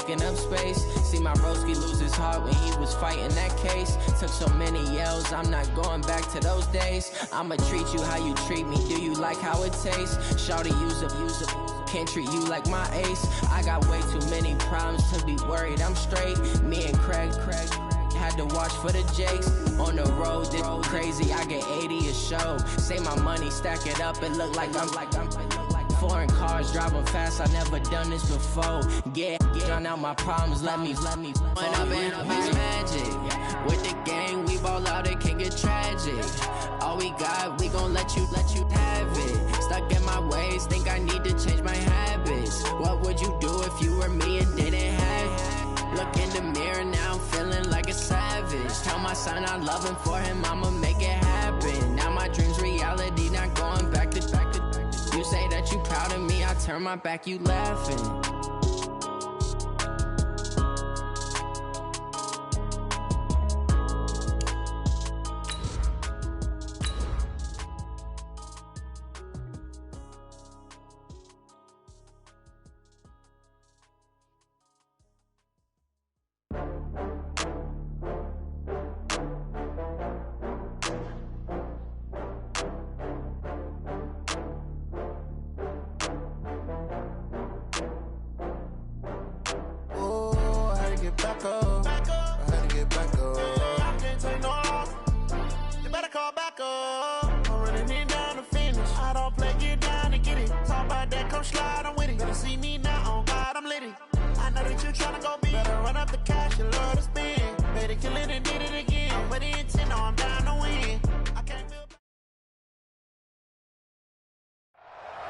taking up space. See my broski lose his heart when he was fighting that case. Took so many yells, I'm not going back to those days. I'ma treat you how you treat me, do you like how it tastes? Shawty, use up, can't treat you like my ace. I got way too many problems to be worried, I'm straight. Me and Craig had to watch for the Jakes. On the road, this crazy, I get 80 a show. Say my money, stack it up, it look like I'm foreign cars, driving fast, I never done this before. Get drown out my problems, let me When up and up is magic. With the gang, we ball out, it can get tragic. All we got, we gon' let you have it. Stuck in my ways, think I need to change my habits. What would you do if you were me and didn't have it? Look in the mirror, now I'm feeling like a savage. Tell my son I love him, for him I'ma make it happen. Now my dream's reality, not going back to. You say that you proud of me, I turn my back, you laughing.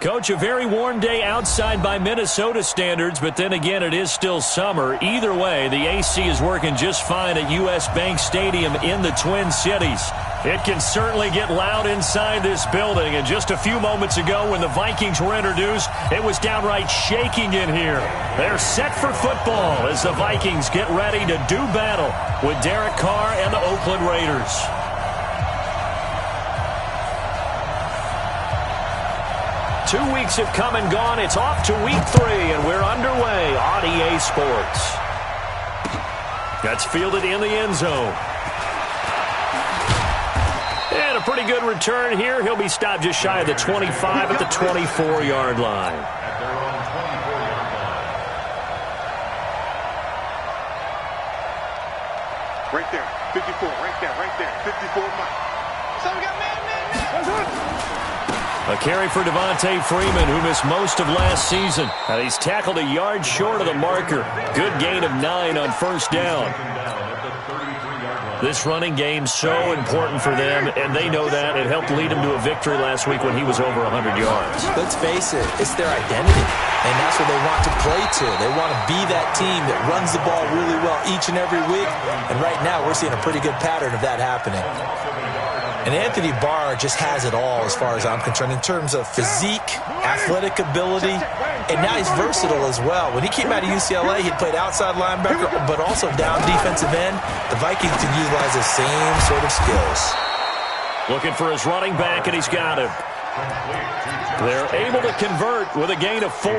Coach, a very warm day outside by Minnesota standards, but then again, it is still summer. Either way, the AC is working just fine at U.S. Bank Stadium in the Twin Cities. It can certainly get loud inside this building, and just a few moments ago when the Vikings were introduced, it was downright shaking in here. They're set for football as the Vikings get ready to do battle with Derek Carr and the Oakland Raiders. Two weeks have come and gone. It's off to week 3, and we're underway on EA Sports. That's fielded in the end zone. And a pretty good return here. He'll be stopped just shy of the 25 at the 24-yard line. Right there, 54, right there, 54. So we got man. A carry for Devontae Freeman, who missed most of last season. And he's tackled a yard short of the marker. Good gain of 9 on first down. This running game so important for them, and they know that. It helped lead them to a victory last week when he was over 100 yards. Let's face it, it's their identity, and that's what they want to play to. They want to be that team that runs the ball really well each and every week, and right now we're seeing a pretty good pattern of that happening. And Anthony Barr just has it all as far as I'm concerned in terms of physique, athletic ability, and now he's versatile as well. When he came out of UCLA, he played outside linebacker, but also down defensive end. The Vikings can utilize the same sort of skills. Looking for his running back, and he's got him. They're able to convert with a gain of 4.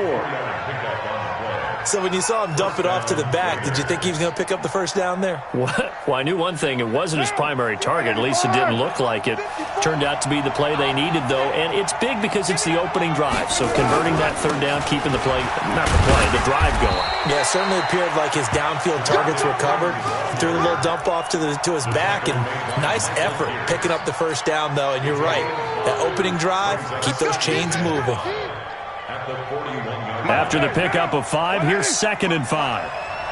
So when you saw him dump it off to the back, did you think he was going to pick up the first down there? Well, I knew one thing. It wasn't his primary target. At least it didn't look like it. Turned out to be the play they needed, though. And it's big because it's the opening drive. So converting that third down, keeping the play, not the play, the drive going. Yeah, it certainly appeared like his downfield targets were covered. He threw a little dump off to his back, and nice effort picking up the first down, though. And you're right. That opening drive, keep those chains moving. After the pickup of 5, here's 2nd and 5.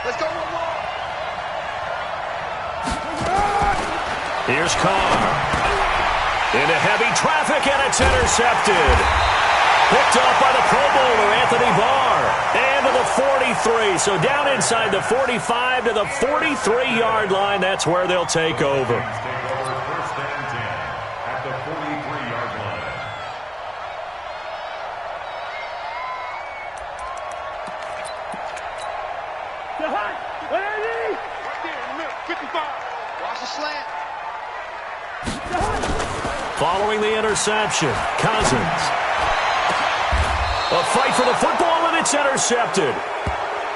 Let's go one more. Here's Carr. Into heavy traffic, and it's intercepted. Picked off by the Pro Bowler, Anthony Barr. And to the 43. So down inside the 45 to the 43-yard line. That's where they'll take over. Following the interception, Cousins. A fight for the football, and it's intercepted.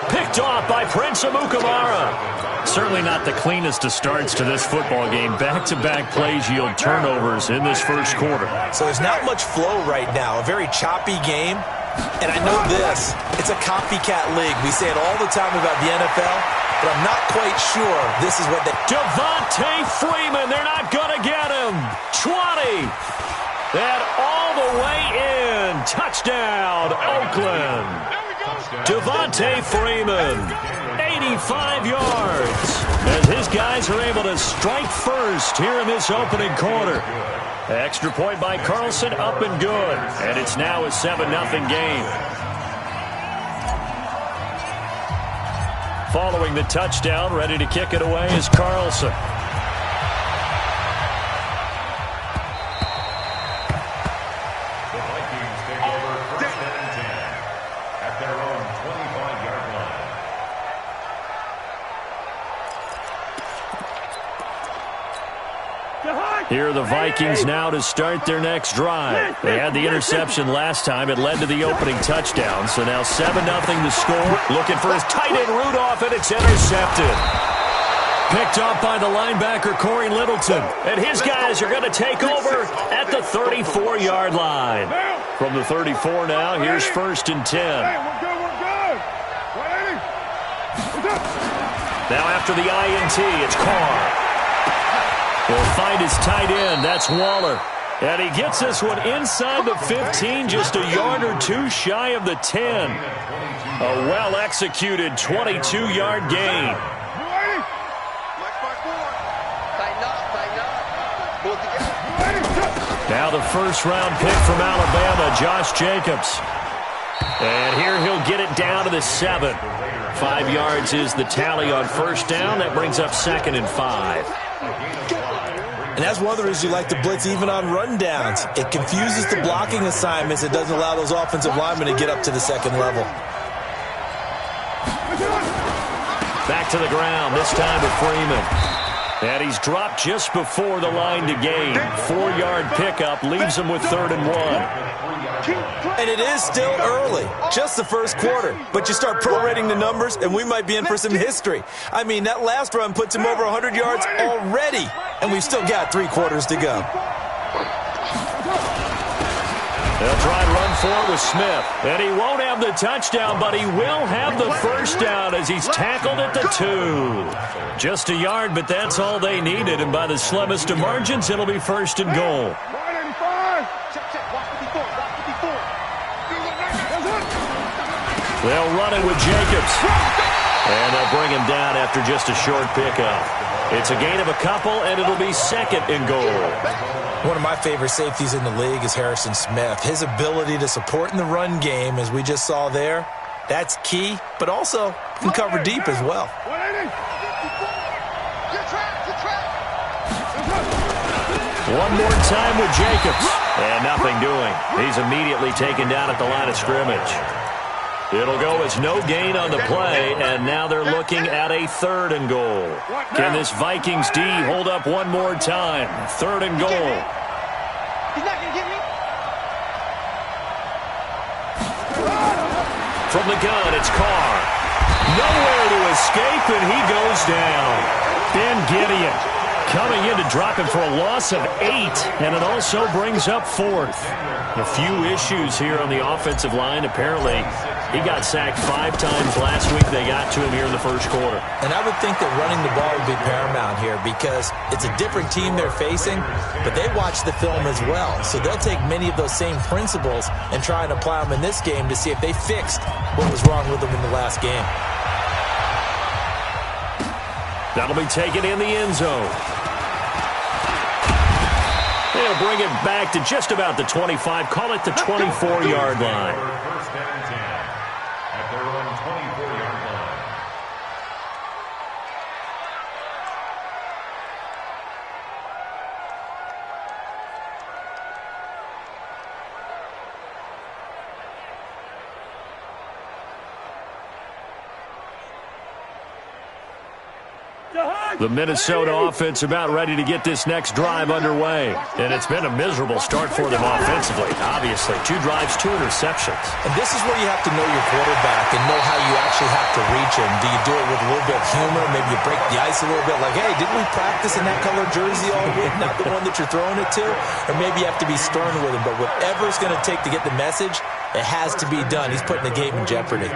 Picked off by Prince Amukamara. Certainly not the cleanest of starts to this football game. Back-to-back plays yield turnovers in this first quarter. So there's not much flow right now. A very choppy game. And I know this. It's a copycat league. We say it all the time about the NFL, but I'm not quite sure this is what they... Devontae Freeman, they're not going to get him. 20. And all the way in. Touchdown, Oakland. Devontae Freeman, 85 yards. As his guys are able to strike first here in this opening quarter. Extra point by Carlson, up and good. And it's now a 7-0 game. Following the touchdown, ready to kick it away is Carlson. The Vikings take over first and 10 at their own 25-yard line. Here are the Vikings now to start their next drive. They had the interception last time. It led to the opening touchdown. So now 7-0 the score. Looking for his tight end Rudolph, and it's intercepted. Picked off by the linebacker Corey Littleton. And his guys are going to take over at the 34-yard line. From the 34 now, here's 1st and 10. Now after the INT, it's Carr. He'll find his tight end. That's Waller. And he gets this one inside the 15, just a yard or two shy of the 10. A well-executed 22-yard gain. Now the first-round pick from Alabama, Josh Jacobs. And here he'll get it down to the 7. 5 yards is the tally on first down. That brings up 2nd and 5. And that's one of the reasons you like to blitz even on rundowns. It confuses the blocking assignments. It doesn't allow those offensive linemen to get up to the second level. Back to the ground, this time to Freeman. And he's dropped just before the line to gain. 4-yard pickup leaves him with 3rd and 1. And it is still early, just the first quarter. But you start prorating the numbers, and we might be in for some history. I mean, that last run puts him over 100 yards already, and we've still got 3 quarters to go. They'll try and run for it with Smith. And he won't have the touchdown, but he will have the first down as he's tackled at the 2. Just a yard, but that's all they needed. And by the slimmest of margins, it'll be 1st and goal. They'll run it with Jacobs. And they'll bring him down after just a short pickup. It's a gain of a couple, and it'll be 2nd and goal. One of my favorite safeties in the league is Harrison Smith. His ability to support in the run game, as we just saw there, that's key, but also can cover deep as well. One more time with Jacobs. And nothing doing. He's immediately taken down at the line of scrimmage. It'll go as no gain on the play, and now they're looking at a 3rd and goal. Can this Vikings D hold up one more time? 3rd and goal. He's not going to get me. From the gun, it's Carr. Nowhere to escape, and he goes down. Ben Gideon coming in to drop him for a loss of 8, and it also brings up 4th. A few issues here on the offensive line. Apparently, he got sacked 5 times last week. They got to him here in the first quarter. And I would think that running the ball would be paramount here because it's a different team they're facing, but they watch the film as well. So they'll take many of those same principles and try and apply them in this game to see if they fixed what was wrong with them in the last game. That'll be taken in the end zone. They'll bring it back to just about the 25, call it the 24-yard line. First and 10 at their own 24-yard line. The Minnesota offense about ready to get this next drive underway. And it's been a miserable start for them offensively, obviously. 2 drives, 2 interceptions. And this is where you have to know your quarterback and know how you actually have to reach him. Do you do it with a little bit of humor? Maybe you break the ice a little bit like, hey, didn't we practice in that color jersey all week? Not the one that you're throwing it to? Or maybe you have to be stern with him. But whatever it's going to take to get the message, it has to be done. He's putting the game in jeopardy.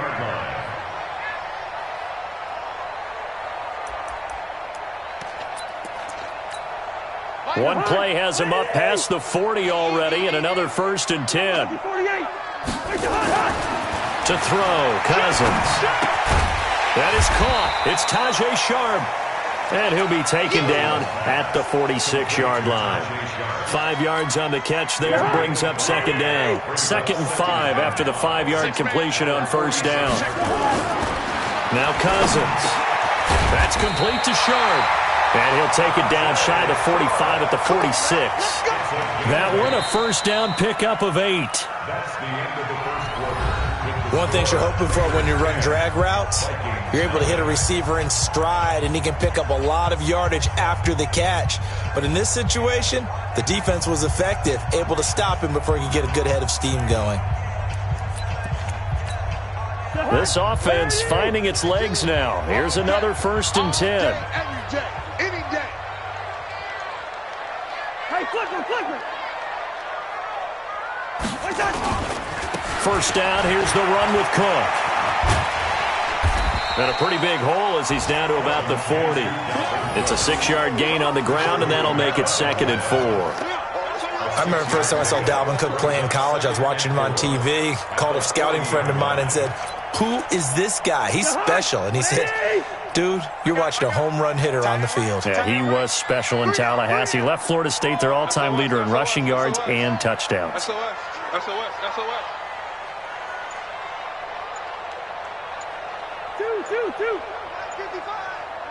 One play has him up past the 40 already, and another 1st and 10. To throw, Cousins. That is caught. It's Tajay Sharp. And he'll be taken down at the 46-yard line. 5 yards on the catch there, brings up 2nd down. 2nd and 5 after the 5-yard completion on 1st down. Now Cousins. That's complete to Sharp. And he'll take it down shy of the 45 at the 46. That one a 1st down pickup of 8. That's the end of the first quarter. One thing you're hoping for when you run drag routes, you're able to hit a receiver in stride, and he can pick up a lot of yardage after the catch. But in this situation, the defense was effective, able to stop him before he could get a good head of steam going. This offense finding its legs now. Here's another 1st and 10. First down, here's the run with Cook. And a pretty big hole as he's down to about the 40. It's a 6-yard gain on the ground, and that'll make it 2nd and 4. I remember the first time I saw Dalvin Cook play in college. I was watching him on TV, called a scouting friend of mine and said, who is this guy? He's special. And he said, dude, you're watching a home run hitter on the field. Yeah, he was special in Tallahassee. Left Florida State their all-time leader in rushing yards and touchdowns. SOS. Two.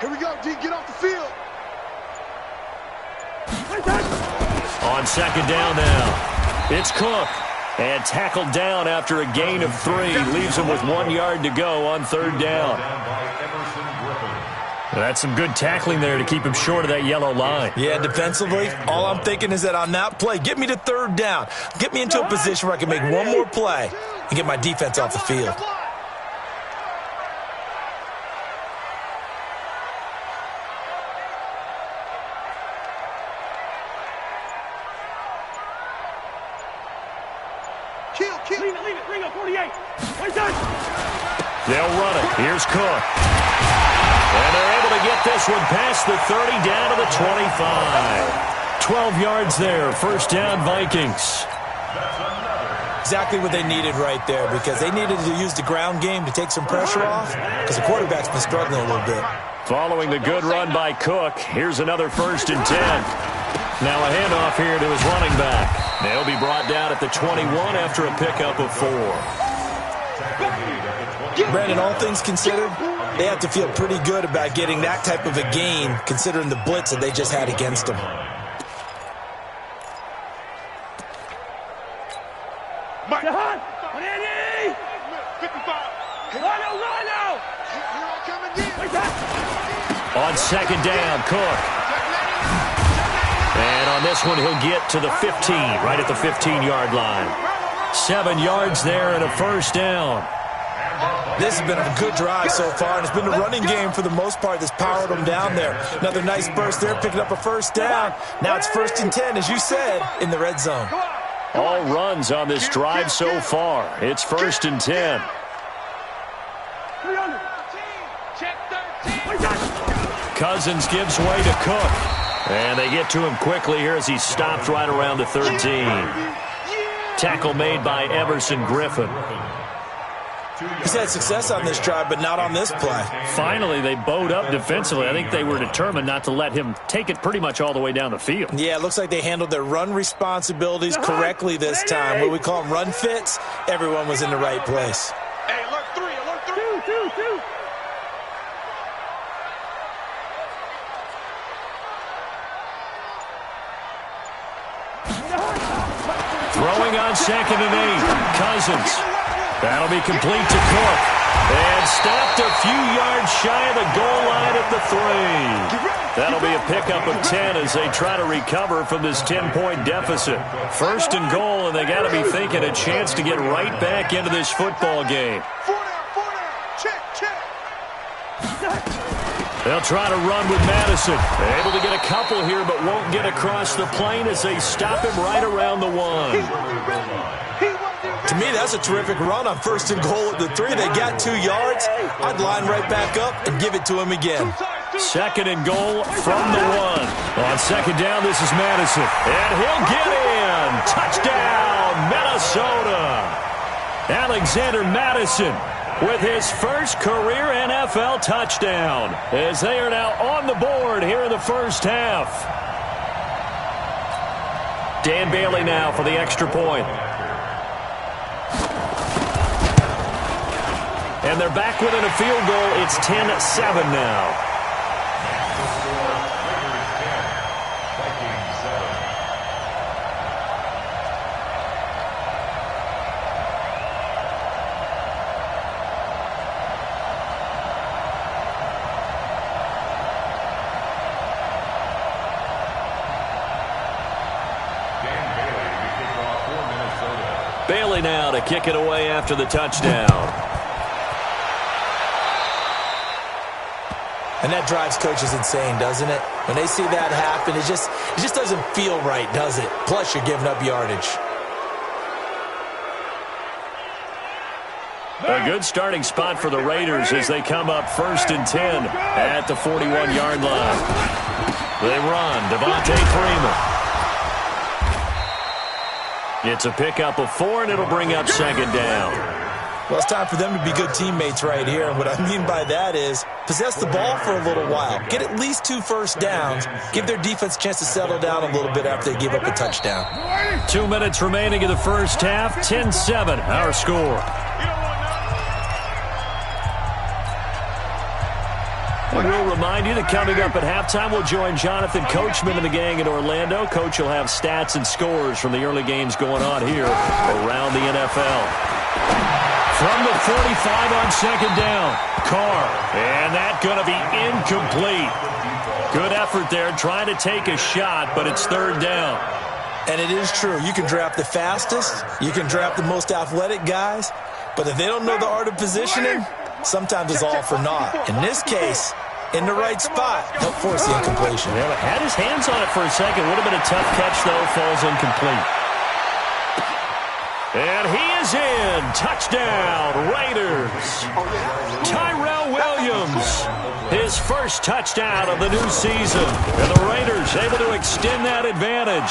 Here we go, D. Get off the field. On 2nd down now, it's Cook. And tackled down after a gain of 3. Leaves him with 1 yard to go on 3rd down. That's some good tackling there to keep him short of that yellow line. Yeah, defensively, all I'm thinking is that on that play, get me to 3rd down. Get me into a position where I can make one more play and get my defense off the field. Leave it. Bring up 48. They'll run it. Here's Cook. And they're able to get this one past the 30 down to the 25. 12 yards there. 1st down, Vikings. Exactly what they needed right there, because they needed to use the ground game to take some pressure off, because the quarterback's been struggling a little bit. Following the good run by Cook, here's another 1st and 10. Now a handoff here to his running back. They'll be brought down at the 21 after a pickup of 4. Brandon, all things considered, they have to feel pretty good about getting that type of a gain, considering the blitz that they just had against them. On 2nd down, Cook. And on this one, he'll get to the 15, right at the 15-yard line. 7 yards there and a 1st down. This has been a good drive so far, and it's been the running game for the most part that's powered them down there. Another nice burst there, picking up a 1st down. Now it's 1st and 10, as you said, in the red zone. All runs on this drive so far. It's 1st and 10. Cousins gives way to Cook. And they get to him quickly here as he stopped right around the 13. Tackle made by Everson Griffin. He's had success on this drive, but not on this play. Finally, they bowed up defensively. I think they were determined not to let him take it pretty much all the way down the field. Yeah, it looks like they handled their run responsibilities correctly this time. What we call them run fits, everyone was in the right place. Hey, alert 3. Two. Throwing on 2nd and 8. Cousins. That'll be complete to Cook. And stopped a few yards shy of the goal line at the 3. That'll be a pickup of 10 as they try to recover from this 10-point deficit. First and goal, and they got to be thinking a chance to get right back into this football game. They'll try to run with Madison. Able to get a couple here, but won't get across the plane as they stop him right around the 1. To me, that's a terrific run on first and goal at the 3. They got 2 yards. I'd line right back up and give it to him again. Second and goal from the 1. On second down, this is Madison. And he'll get in. Touchdown, Minnesota. Alexander Madison with his first career NFL touchdown as they are now on the board here in the first half. Dan Bailey now for the extra point. And they're back within a field goal. It's 10-7 now. Bailey now to kick it away after the touchdown. And that drives coaches insane, doesn't it? When they see that happen, it just doesn't feel right, does it? Plus, you're giving up yardage. A good starting spot for the Raiders as they come up first and 10 at the 41-yard line. They run. Devontae Freeman. It's a pickup of 4, and it'll bring up second down. Well, it's time for them to be good teammates right here. And what I mean by that is possess the ball for a little while. Get at least 2 first downs. Give their defense a chance to settle down a little bit after they give up a touchdown. 2 minutes remaining in the first half. 10-7, our score. And we'll remind you that coming up at halftime, we'll join Jonathan Coachman and the gang in Orlando. Coach will have stats and scores from the early games going on here around the NFL. From the 45 on second down, Carr. And that's going to be incomplete. Good effort there trying to take a shot, but it's third down. And it is true. You can draft the fastest. You can draft the most athletic guys. But if they don't know the art of positioning, sometimes it's all for naught. In this case, in the right spot, help force the incompletion. Yeah, had his hands on it for a second. Would have been a tough catch, though. Falls incomplete. And he is in. Touchdown, Raiders. Tyrell Williams, his first touchdown of the new season. And the Raiders able to extend that advantage.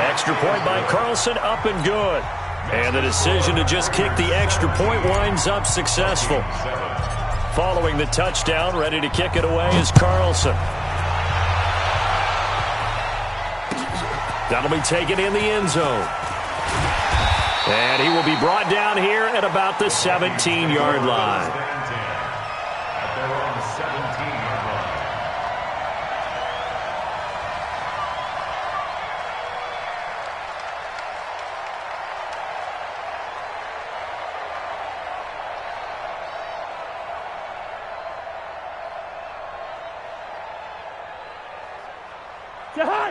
Extra point by Carlson, up and good. And the decision to just kick the extra point winds up successful. Following the touchdown, ready to kick it away is Carlson. That'll be taken in the end zone. And he will be brought down here at about the 17-yard line. At their own 17-yard line.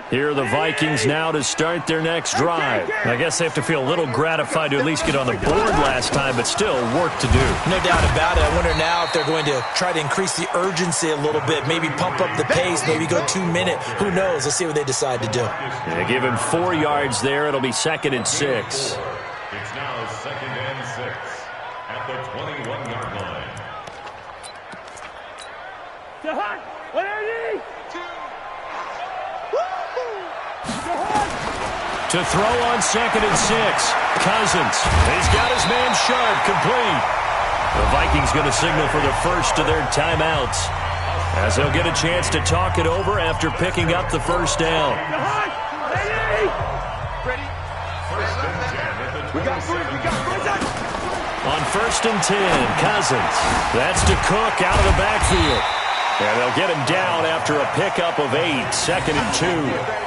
Here are the Vikings now to start their next drive. I guess they have to feel a little gratified to at least get on the board last time, but still work to do. No doubt about it. I wonder now if they're going to try to increase the urgency a little bit, maybe pump up the pace, maybe go 2 minute. Who knows? Let's see what they decide to do. They give him 4 yards there. It'll be 2nd and 6. It's now 2nd and 6 at the 21-yard line. To throw on 2nd and 6. Cousins. He's got his man sharp, complete. The Vikings going to signal for the first of their timeouts as they'll get a chance to talk it over after picking up the first down. On 1st and 10, Cousins. That's to Cook out of the backfield. And they'll get him down after a pickup of 8. 2nd and 2.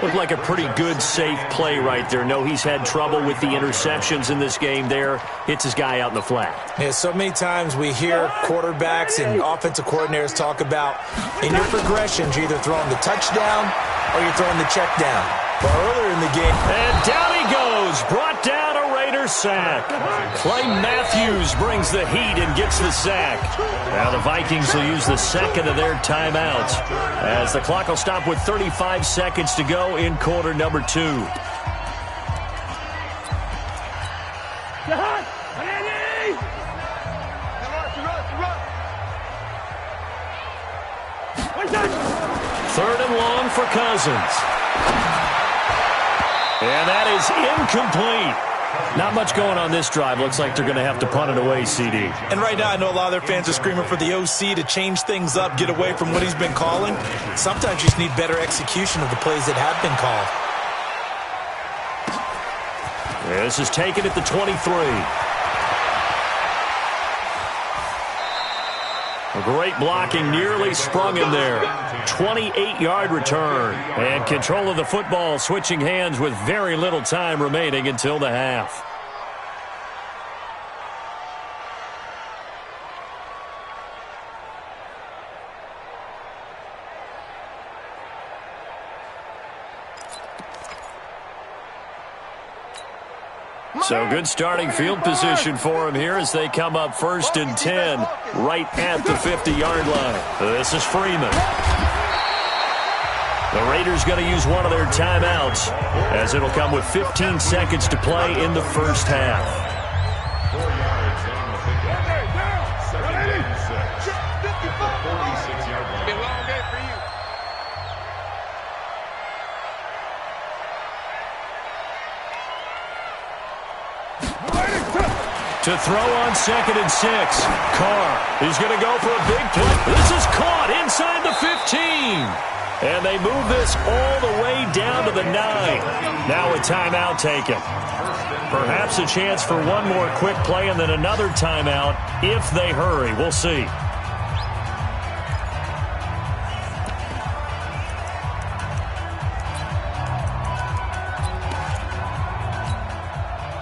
Looked like a pretty good, safe play right there. No, he's had trouble with the interceptions in this game there. Hits his guy out in the flat. Yeah, so many times we hear quarterbacks and offensive coordinators talk about in your progressions, you're either throwing the touchdown or you're throwing the check down. But earlier in the game... And down he goes. Brought down a Raider sack. Clay Matthews brings the heat and gets the sack. Now the Vikings will use the second of their timeouts as the clock will stop with 35 seconds to go in quarter number 2. Third and long for Cousins. And that is incomplete. Not much going on this drive. Looks like they're going to have to punt it away, CD. And right now I know a lot of their fans are screaming for the OC to change things up, get away from what he's been calling. Sometimes you just need better execution of the plays that have been called. This is taken at the 23. A great blocking, nearly sprung him there. 28-yard return. And control of the football, switching hands with very little time remaining until the half. So good starting field position for him here as they come up 1st and 10 right at the 50-yard line. This is Freeman. The Raiders going to use one of their timeouts as it'll come with 15 seconds to play in the first half. 4 yards on the pickup. Second and 6 at the 46-yard line. Been a long day for you. To throw on 2nd and 6. Carr, he's going to go for a big play. This is caught inside the 15. And they move this all the way down to the 9. Now a timeout taken. Perhaps a chance for one more quick play and then another timeout if they hurry. We'll see.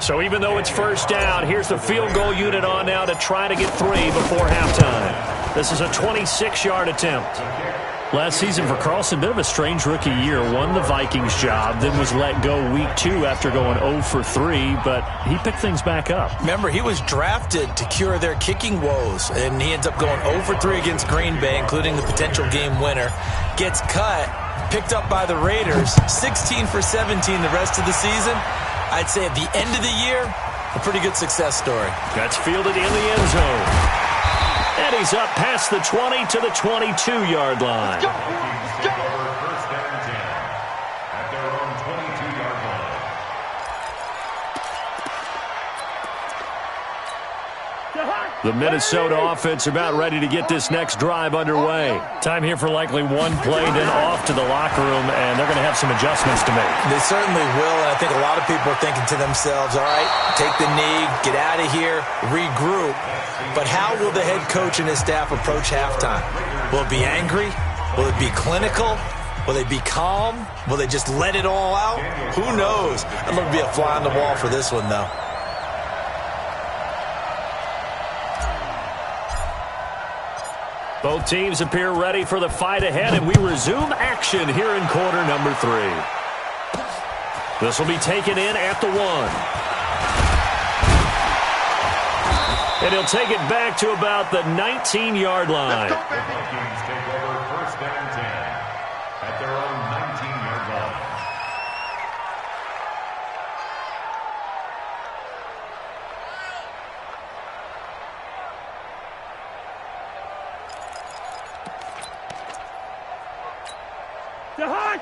So even though it's first down, here's the field goal unit on now to try to get 3 before halftime. This is a 26-yard attempt. Last season for Carlson, bit of a strange rookie year. Won the Vikings job, then was let go week 2 after going 0 for 3, but he picked things back up. Remember, he was drafted to cure their kicking woes, and he ends up going 0 for 3 against Green Bay, including the potential game winner. Gets cut, picked up by the Raiders, 16 for 17 the rest of the season. I'd say at the end of the year, a pretty good success story. That's fielded in the end zone. And he's up past the 20 to the 22-yard line. Vikings take over 1st and 10 at their own 22-yard line. The Minnesota offense about ready to get this next drive underway. Time here for likely one play, then off to the locker room, and they're going to have some adjustments to make. They certainly will, and I think a lot of people are thinking to themselves, all right, take the knee, get out of here, regroup. But how will the head coach and his staff approach halftime? Will it be angry? Will it be clinical? Will they be calm? Will they just let it all out? Who knows? I'd love to be a fly on the wall for this one, though. Both teams appear ready for the fight ahead, and we resume action here in quarter number 3. This will be taken in at the 1. And he'll take it back to about the 19-yard line. The Vikings take over 1st and 10 at their own 19-yard line.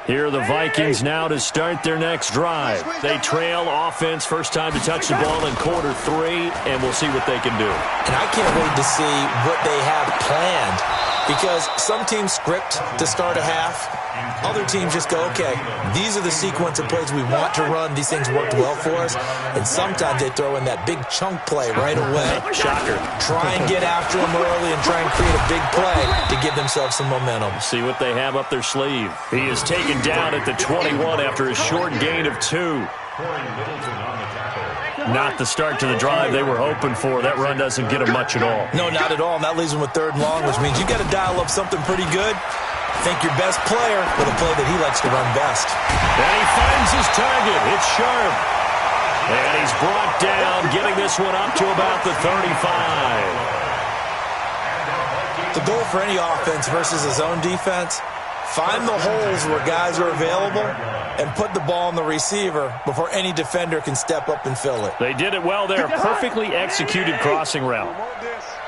Here are the Vikings now to start their next drive. They trail offense, first time to touch the ball in quarter 3, and we'll see what they can do. And I can't wait to see what they have planned, because some teams script to start a half. Other teams just go, okay, these are the sequence of plays we want to run. These things worked well for us. And sometimes they throw in that big chunk play right away. Shocker. Try and get after them early and try and create a big play to give themselves some momentum. See what they have up their sleeve. He He is taken down at the 21 after a short gain of 2. Not the start to the drive they were hoping for. That run doesn't get him much at all. No, not at all. And that leaves him with 3rd and long, which means you got to dial up something pretty good. Think your best player with a play that he likes to run best. And he finds his target. It's Sharp. And he's brought down, getting this one up to about the 35. The goal for any offense versus his own defense, find the holes where guys are available and put the ball on the receiver before any defender can step up and fill it. They did it well there. Perfectly executed crossing route.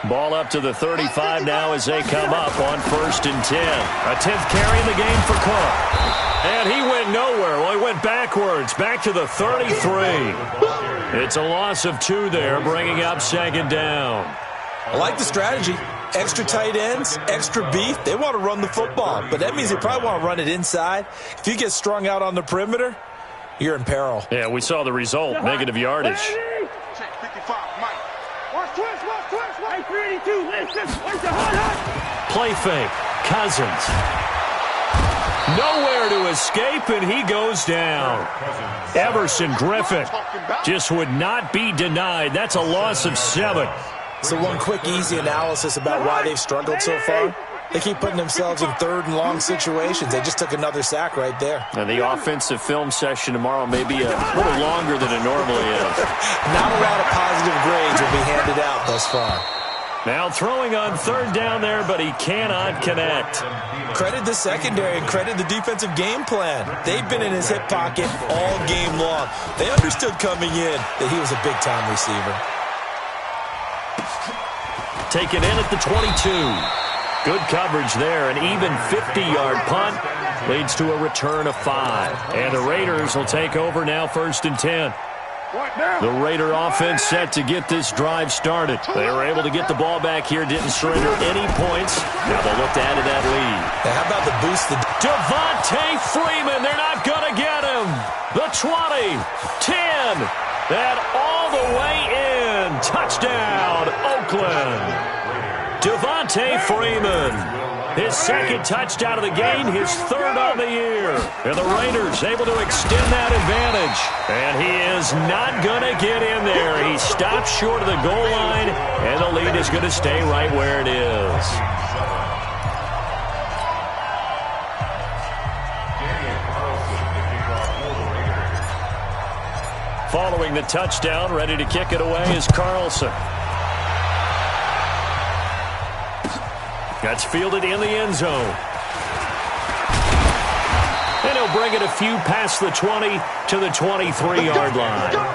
Ball up to the 35 now as they come up on 1st and 10. A 10th carry in the game for Cook. And he went nowhere. Well, he went backwards, back to the 33. It's a loss of 2 there, bringing up 2nd down. I like the strategy. Extra tight ends, extra beef. They want to run the football, but that means they probably want to run it inside. If you get strung out on the perimeter, you're in peril. Yeah, we saw the result, negative yardage. Check 55, Mike. Watch twist. Hey, 382, listen. Where's the hot? Play fake. Cousins. Nowhere to escape, and he goes down. Everson Griffin just would not be denied. That's a loss of 7. So one quick, easy analysis about why they've struggled so far. They keep putting themselves in 3rd and long situations. They just took another sack right there. And the offensive film session tomorrow may be a little longer than it normally is. Not a lot of positive grades will be handed out thus far. Now throwing on 3rd down there, but he cannot connect. Credit the secondary and credit the defensive game plan. They've been in his hip pocket all game long. They understood coming in that he was a big-time receiver. Taken in at the 22. Good coverage there. An even 50-yard punt leads to a return of 5. And the Raiders will take over now 1st and 10. The Raider offense set to get this drive started. They were able to get the ball back here, didn't surrender any points. Now they'll look to add to that lead. Now how about the boost? Devontae Freeman, they're not going to get him. The 20, 10, and all the way in. Touchdown, Oakland. Devontae Freeman, his 2nd touchdown of the game, his 3rd on the year. And the Raiders able to extend that advantage. And he is not going to get in there. He stops short of the goal line, and the lead is going to stay right where it is. Following the touchdown, ready to kick it away is Carlson. That's fielded in the end zone. And he'll bring it a few past the 20 to the 23-yard line. At their own 23-yard line.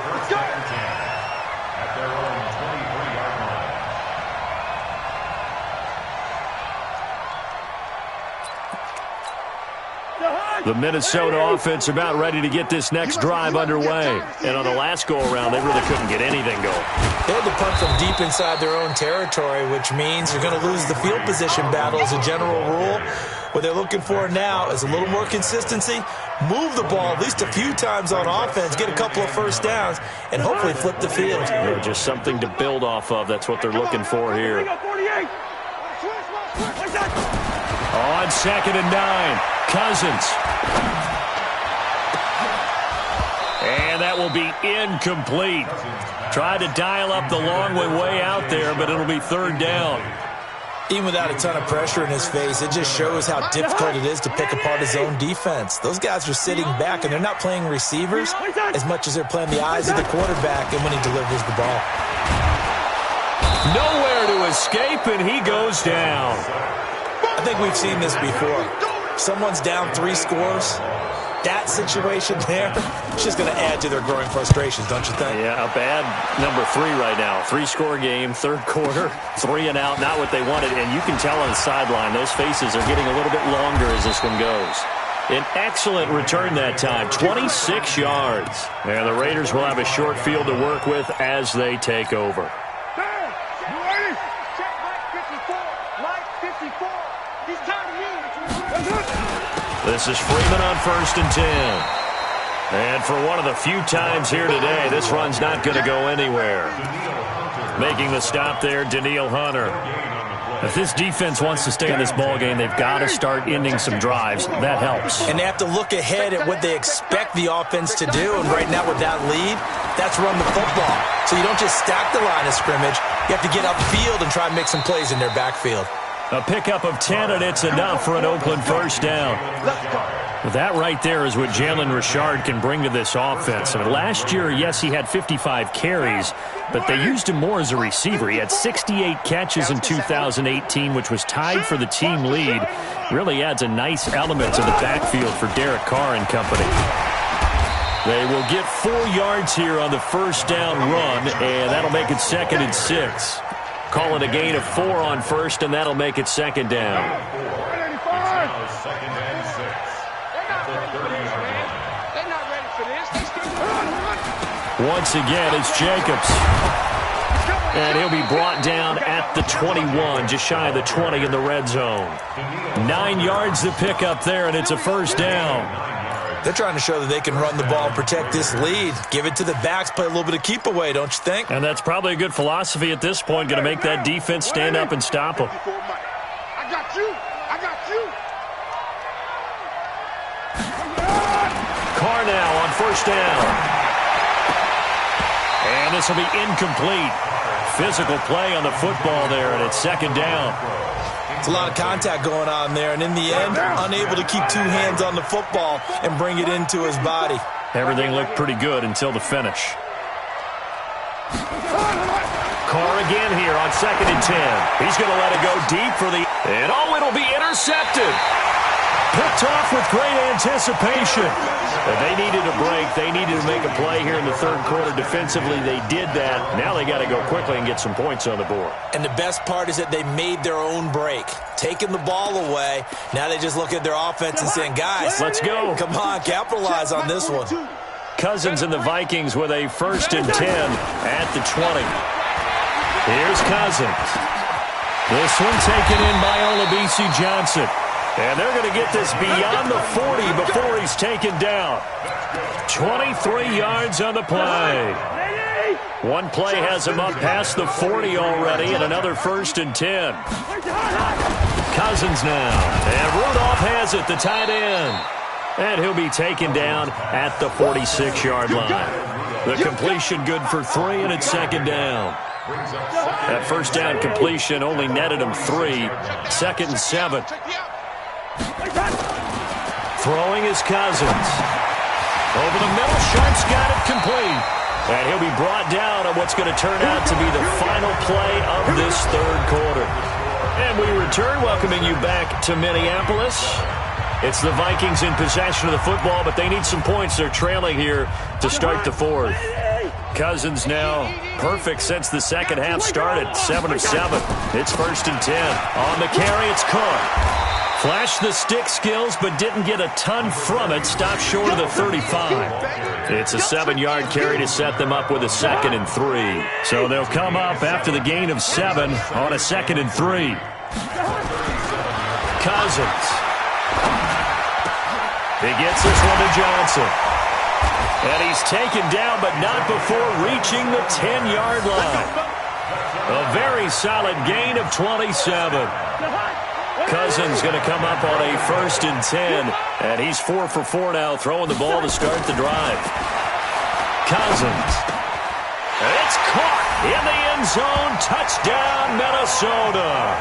The Minnesota offense about ready to get this next drive underway. And on the last go-around, they really couldn't get anything going. They had to punt from deep inside their own territory, which means you're going to lose the field position battle as a general rule. What they're looking for now is a little more consistency, move the ball at least a few times on offense, get a couple of 1st downs, and hopefully flip the field. Yeah, just something to build off of. That's what they're looking for here. On 2nd and 9, Cousins. And that will be incomplete. Tried to dial up the long way out there, but it'll be 3rd down. Even without a ton of pressure in his face, it just shows how difficult it is to pick apart his own defense. Those guys are sitting back, and they're not playing receivers as much as they're playing the eyes of the quarterback and when he delivers the ball. Nowhere to escape, and he goes down. I think we've seen this before. Someone's down 3 scores. That situation there, it's just going to add to their growing frustrations, don't you think? Yeah, a bad number 3 right now. 3-score game, 3rd quarter, 3 and out, not what they wanted. And you can tell on the sideline, those faces are getting a little bit longer as this one goes. An excellent return that time, 26 yards. And the Raiders will have a short field to work with as they take over. This is Freeman on 1st and 10. And for one of the few times here today, this run's not going to go anywhere. Making the stop there, Daniil Hunter. If this defense wants to stay in this ball game, they've got to start ending some drives. That helps. And they have to look ahead at what they expect the offense to do. And right now with that lead, that's run the football. So you don't just stack the line of scrimmage. You have to get upfield and try and make some plays in their backfield. A pickup of 10, and it's enough for an Oakland first down. That right there is what Jalen Richard can bring to this offense. I mean, last year, yes, he had 55 carries, but they used him more as a receiver. He had 68 catches in 2018, which was tied for the team lead. Really adds a nice element to the backfield for Derek Carr and company. They will get 4 yards here on the first down run, and that'll make it 2nd and 6. Call it a gain of 4 on first, and that'll make it 2nd down. Once again, it's Jacobs. And he'll be brought down at the 21, just shy of the 20 in the red zone. 9 yards to pick up there, and it's a first down. They're trying to show that they can run the ball and protect this lead. Give it to the backs, play a little bit of keep away, don't you think? And that's probably a good philosophy at this point, going to make that defense stand up and stop them. I got you. I got you. Carr now on first down. And this will be incomplete. Physical play on the football there, and it's 2nd down. It's a lot of contact going on there, and in the end, unable to keep 2 hands on the football and bring it into his body. Everything looked pretty good until the finish. Carr again here on 2nd and 10. He's going to let it go deep for the... And it'll be intercepted. Picked off with great anticipation. But they needed a break. They needed to make a play here in the 3rd quarter defensively. They did that. Now they got to go quickly and get some points on the board. And the best part is that they made their own break. Taking the ball away. Now they just look at their offense and saying, guys, let's go. Come on, capitalize on this one. Cousins and the Vikings with a 1st and 10 at the 20. Here's Cousins. This one taken in by Olabisi Johnson. And they're going to get this beyond the 40 before he's taken down. 23 yards on the play. One play has him up past the 40 already, and another 1st and 10. Cousins now. And Rudolph has it, the tight end. And he'll be taken down at the 46-yard line. The completion good for 3, and it's 2nd down. That first down completion only netted him 3. 2nd and 7. Throwing is Cousins. Over the middle, Sharp's got it complete. And he'll be brought down on what's going to turn out to be the final play of this 3rd quarter. And we return, welcoming you back to Minneapolis. It's the Vikings in possession of the football, but they need some points. They're trailing here to start the 4th. Cousins now perfect since the 2nd half started. 7 of 7. It's 1st and 10. On the carry, it's Cook. Flashed the stick skills, but didn't get a ton from it. Stopped short of the 35. It's a 7-yard carry to set them up with a 2nd and 3. So they'll come up after the gain of 7 on a 2nd and 3. Cousins. He gets this one to Johnson. And he's taken down, but not before reaching the 10-yard line. A very solid gain of 27. Cousins going to come up on a 1st and 10, and he's 4 for 4 now, throwing the ball to start the drive. Cousins. It's caught in the end zone. Touchdown, Minnesota.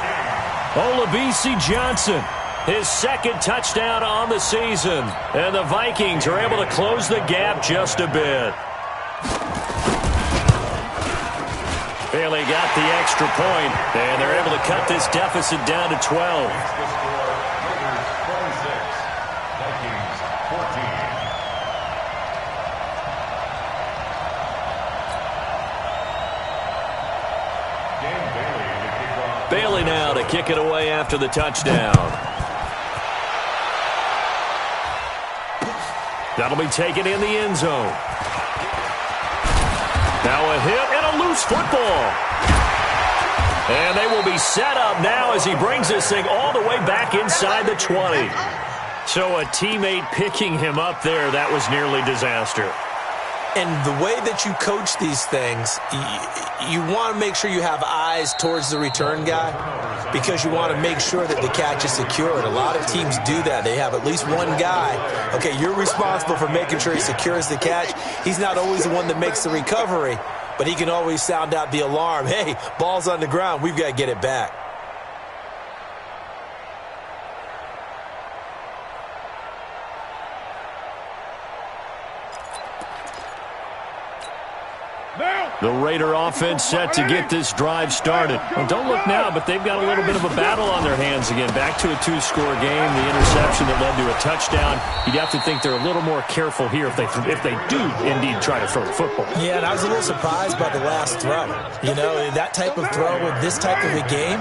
Olabisi Johnson, his 2nd touchdown on the season, and the Vikings are able to close the gap just a bit. Bailey got the extra point, and they're able to cut this deficit down to 12. Bailey now to kick it away after the touchdown. That'll be taken in the end zone. Now a hit and a loose football. And they will be set up now as he brings this thing all the way back inside the 20. So a teammate picking him up there, that was nearly disaster. And the way that you coach these things, you want to make sure you have eyes towards the return guy because you want to make sure that the catch is secured. A lot of teams do that. They have at least one guy. Okay, you're responsible for making sure he secures the catch. He's not always the one that makes the recovery, but he can always sound out the alarm. Hey, ball's on the ground. We've got to get it back. The Raider offense set to get this drive started. Well, don't look now, but they've got a little bit of a battle on their hands again. Back to a two-score game, the interception that led to a touchdown. You'd have to think they're a little more careful here if they do indeed try to throw the football. Yeah, and I was a little surprised by the last throw. You know, that type of throw with this type of a game,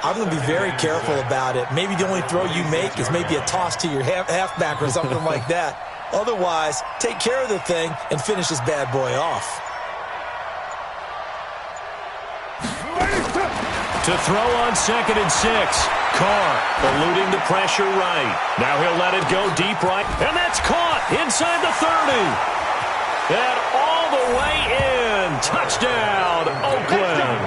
I'm going to be very careful about it. Maybe the only throw you make is maybe a toss to your halfback or something like that. Otherwise, take care of the thing and finish this bad boy off. To throw on 2nd and 6. Carr eluding the pressure right. Now he'll let it go deep right. And that's caught inside the 30. And all the way in. Touchdown, Oakland.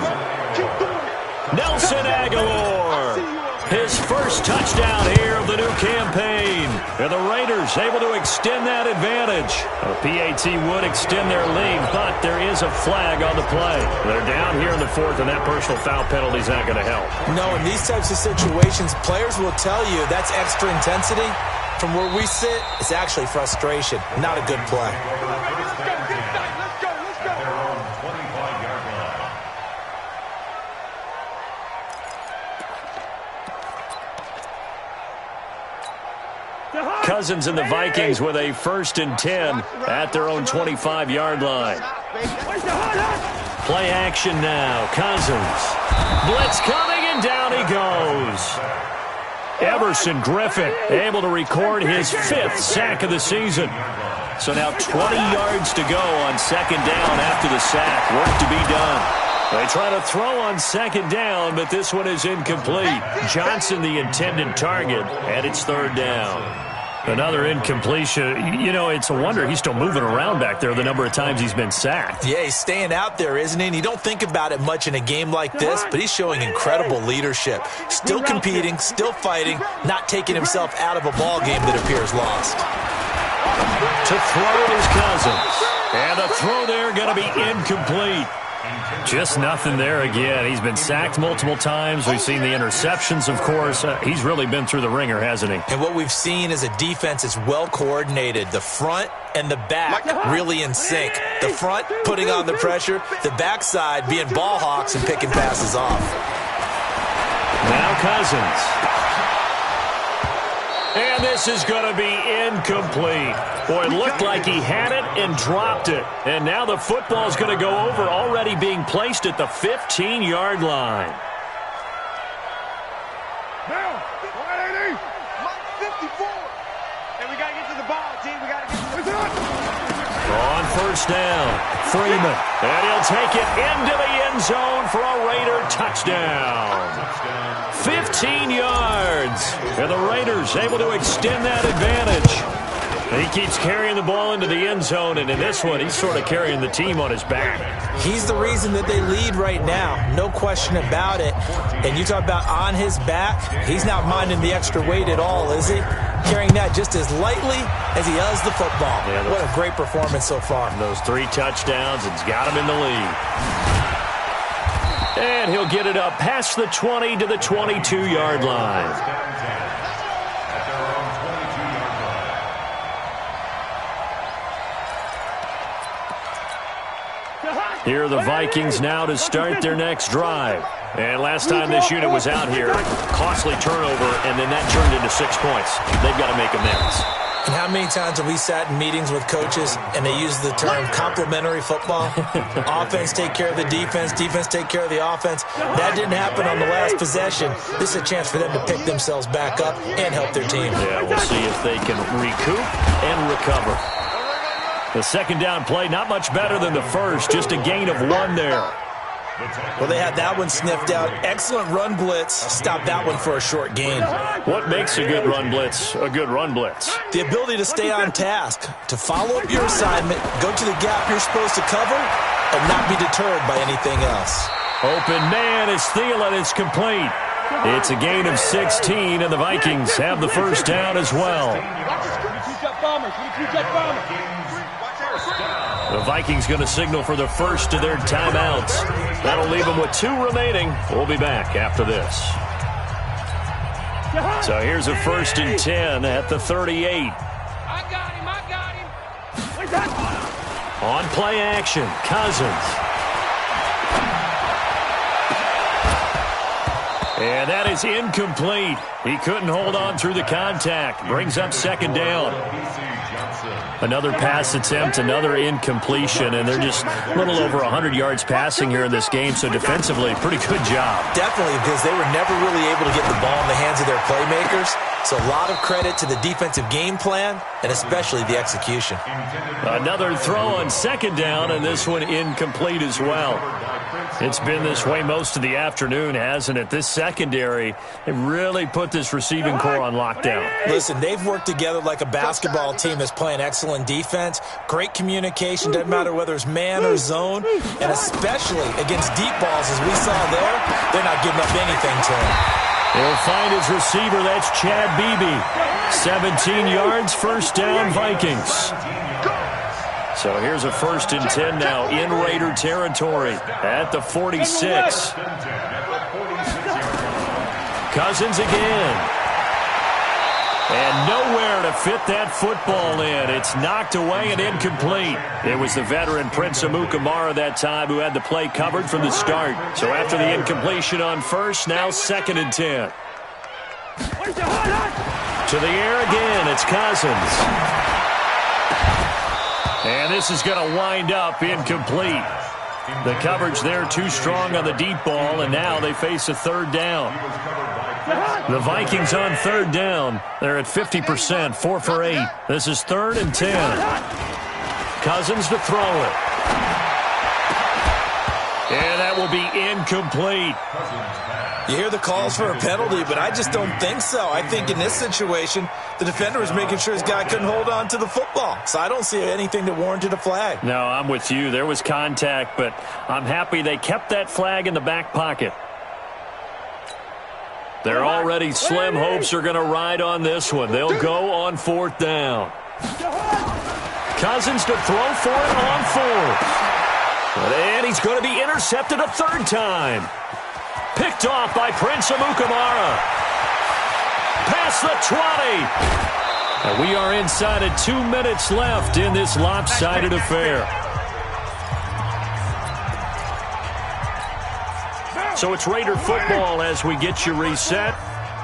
Nelson Aguilar. His first touchdown here of the new campaign. And the Raiders able to extend that advantage. A PAT would extend their lead, but there is a flag on the play. They're down here in the 4th, and that personal foul penalty is not going to help. No, in these types of situations, players will tell you that's extra intensity. From where we sit, it's actually frustration. Not a good play. Cousins and the Vikings with a 1st and 10 at their own 25-yard line. Play action now. Cousins. Blitz coming, and down he goes. Everson Griffin able to record his 5th sack of the season. So now 20 yards to go on 2nd down after the sack. Work to be done. They try to throw on 2nd down, but this one is incomplete. Johnson the intended target, and it's 3rd down. Another incompletion. You know, it's a wonder he's still moving around back there the number of times he's been sacked. Yeah, he's staying out there, isn't he? And you don't think about it much in a game like this, but he's showing incredible leadership. Still competing, still fighting, not taking himself out of a ball game that appears lost. To throw is Cousins. And a throw there going to be incomplete. Just nothing there again. He's been sacked multiple times. We've seen the interceptions, of course. He's really been through the ringer, hasn't he? And what we've seen is a defense that's well coordinated. The front and the back really in sync. The front putting on the pressure. The backside being ball hawks and picking passes off. Now Cousins. And this is going to be incomplete. Boy, it looked like he had it and dropped it. And now the football is going to go over, already being placed at the 15-yard line. Now, 180. 54. And we got to get to the ball, team. We got to get to the ball. On 1st down, Freeman. And he'll take it into the end zone for a Raider touchdown. 15 yards. And the Raiders able to extend that advantage. He keeps carrying the ball into the end zone, and in this one, he's sort of carrying the team on his back. He's the reason that they lead right now. No question about it. And you talk about on his back, he's not minding the extra weight at all, is he? Carrying that just as lightly as he does the football. Yeah, what a great performance so far. Those 3 touchdowns, it's got him in the lead. And he'll get it up past the 20 to the 22-yard line. Here are the Vikings now to start their next drive. And last time this unit was out here, costly turnover, and then that turned into 6 points. They've got to make amends. And how many times have we sat in meetings with coaches and they use the term complementary football? Offense take care of the defense, defense take care of the offense. That didn't happen on the last possession. This is a chance for them to pick themselves back up and help their team. Yeah, we'll see if they can recoup and recover. The 2nd down play, not much better than the first, just a gain of 1 there. Well, they had that one sniffed out. Excellent run blitz. Stop that one for a short gain. What makes a good run blitz a good run blitz? The ability to stay on task, to follow up your assignment, go to the gap you're supposed to cover, and not be deterred by anything else. Open man is Thielen. It's complete. It's a gain of 16, and the Vikings have the first down as well. The Vikings going to signal for the first of their timeouts. That'll leave them with 2 remaining. We'll be back after this. So here's a 1st and 10 at the 38. I got him. On play action, Cousins. And that is incomplete. He couldn't hold on through the contact. Brings up 2nd down. Another pass attempt, another incompletion, and they're just a little over 100 yards passing here in this game, so defensively, pretty good job. Definitely, because they were never really able to get the ball in the hands of their playmakers, so a lot of credit to the defensive game plan, and especially the execution. Another throw on 2nd down, and this one incomplete as well. It's been this way most of the afternoon, hasn't it? This secondary, they really put this receiving core on lockdown. Listen, they've worked together like a basketball team that's playing excellent defense, great communication, doesn't matter whether it's man or zone, and especially against deep balls, as we saw there, they're not giving up anything to him. He'll find his receiver, that's Chad Beebe. 17 yards, 1st down, Vikings. So here's a 1st and 10 now in Raider territory at the 46. Cousins again. And nowhere to fit that football in. It's knocked away and incomplete. It was the veteran Prince Amukamara that time who had the play covered from the start. So after the incompletion on 1st, now 2nd and 10. To the air again, it's Cousins. And this is going to wind up incomplete. The coverage there too strong on the deep ball, and now they face a 3rd down. The Vikings on 3rd down. They're at 50%, 4 for 8. This is 3rd and 10. Cousins to throw it. And that will be incomplete. You hear the calls for a penalty, but I just don't think so. I think in this situation, the defender was making sure his guy couldn't hold on to the football. So I don't see anything that warranted a flag. No, I'm with you. There was contact, but I'm happy they kept that flag in the back pocket. Their already slim hopes are going to ride on this one. They'll go on 4th down. Cousins to throw for it on 4th. And he's going to be intercepted a 3rd time. Picked off by Prince Amukamara. Past the 20. And we are inside of 2 minutes left in this lopsided affair. So it's Raider football as we get you reset.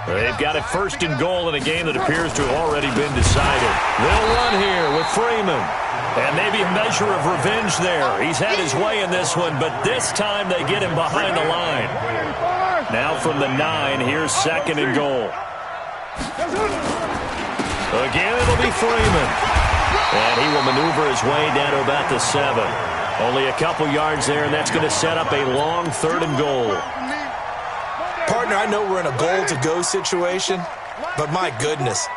They've got it 1st and goal in a game that appears to have already been decided. They'll run here with Freeman. And maybe a measure of revenge there. He's had his way in this one, but this time they get him behind the line. Now from the 9, here's 2nd and goal. Again, it'll be Freeman. And he will maneuver his way down to about the 7. Only a couple yards there, and that's going to set up a long 3rd and goal. Partner, I know we're in a goal-to-go situation, but my goodness.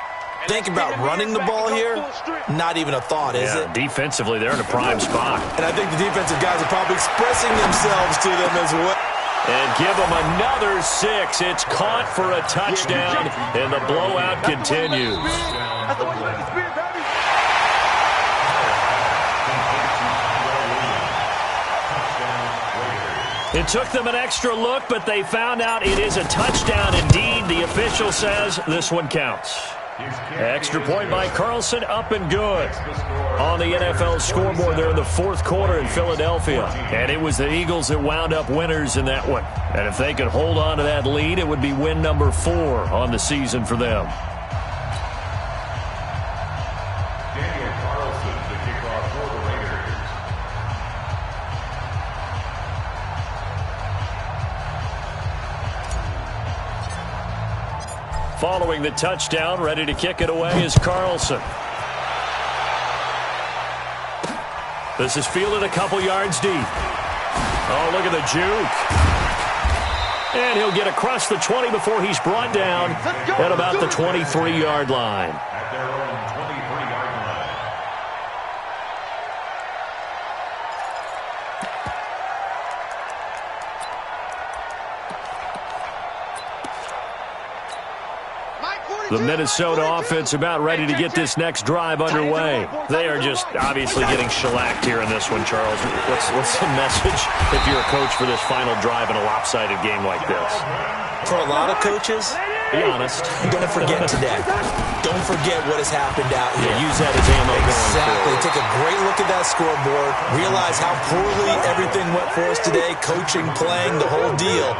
Think about running the ball here. Not even a thought, is it? Defensively, they're in a prime spot. And I think the defensive guys are probably expressing themselves to them as well. And give them another 6. It's caught for a touchdown, and the blowout continues. It took them an extra look, but they found out it is a touchdown indeed. The official says this one counts. Extra point by Carlson, up and good. On the NFL scoreboard there in the 4th quarter in Philadelphia. And it was the Eagles that wound up winners in that one. And if they could hold on to that lead, it would be win number 4 on the season for them. Following the touchdown, ready to kick it away is Carlson. This is fielded a couple yards deep. Oh, look at the juke. And he'll get across the 20 before he's brought down at about the 23-yard line. At their own 23-yard line. The Minnesota offense about ready to get this next drive underway. They are just obviously getting shellacked here in this one, Charles. What's the message if you're a coach for this final drive in a lopsided game like this? For a lot of coaches, be honest. Don't forget today. Don't forget what has happened out here. Use that as ammo going Exactly. forward. Take a great look at that scoreboard. Realize how poorly everything went for us today. Coaching, playing, the whole deal.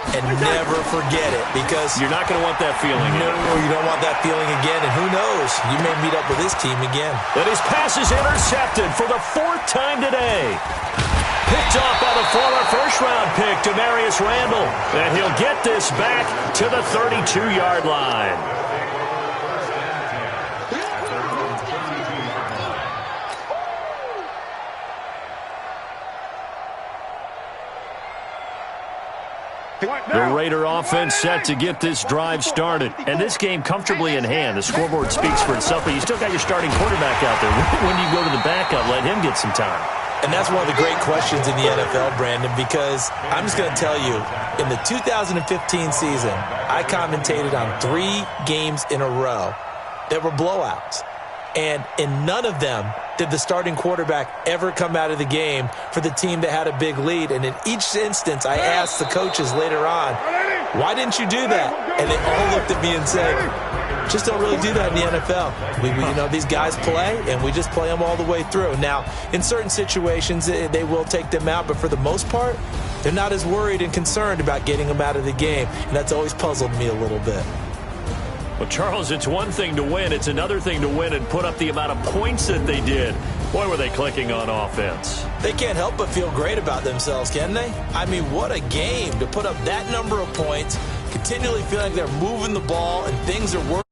And never forget it, because you're not going to want that feeling. No, you don't want that feeling again. And who knows? You may meet up with this team again. And his pass is intercepted for the 4th time today. Picked off by the former first-round pick, Demarius Randall. And he'll get this back to the 32-yard line. The Raider offense set to get this drive started. And this game comfortably in hand. The scoreboard speaks for itself, but you still got your starting quarterback out there. When do you go to the backup? Let him get some time. And that's one of the great questions in the NFL, Brandon, because I'm just going to tell you, in the 2015 season, I commentated on 3 games in a row that were blowouts. And in none of them did the starting quarterback ever come out of the game for the team that had a big lead. And in each instance, I asked the coaches later on, why didn't you do that? And they all looked at me and said, just don't really do that in the NFL. You know, these guys play, and we just play them all the way through. Now, in certain situations, they will take them out, but for the most part, they're not as worried and concerned about getting them out of the game. And that's always puzzled me a little bit. Well, Charles, it's one thing to win. It's another thing to win and put up the amount of points that they did. Boy, were they clicking on offense. They can't help but feel great about themselves, can they? I mean, what a game to put up that number of points, continually feeling like they're moving the ball and things are working.